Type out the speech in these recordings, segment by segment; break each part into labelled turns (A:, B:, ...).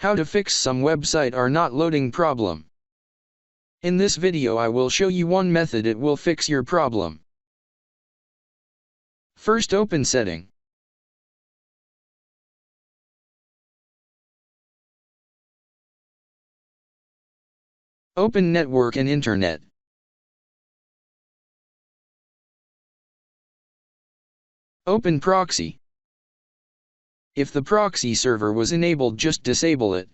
A: How to fix some website are not loading problem. In this video I will show you one method it will fix your problem. First open setting. Open network and internet. Open proxy. If the proxy server was enabled, just disable it.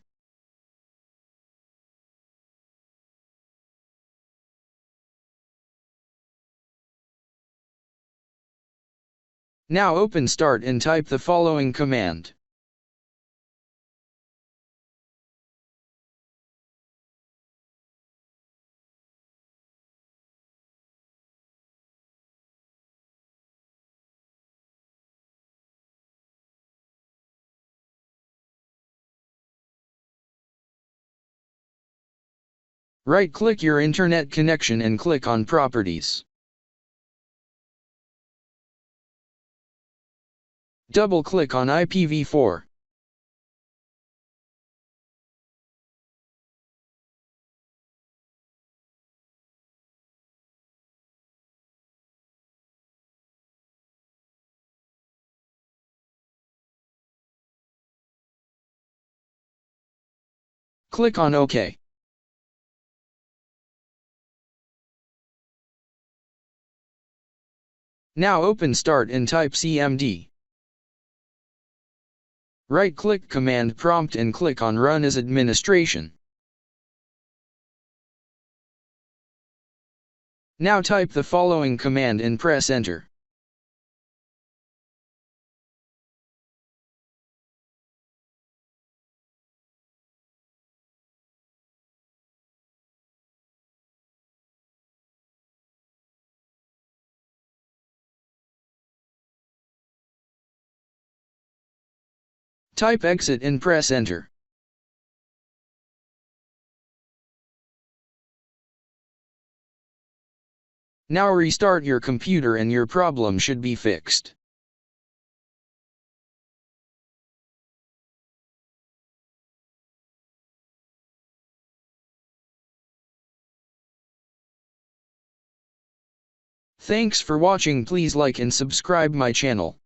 A: Now open Start and type the following command. Right-click your internet connection and click on Properties. Double-click on IPv4. Click on OK. Now open Start and type CMD. Right-click Command Prompt and click on Run as Administration. Now type the following command and press Enter. Type Exit and press Enter. Now restart your computer and your problem should be fixed. Thanks for watching. Please like and subscribe my channel.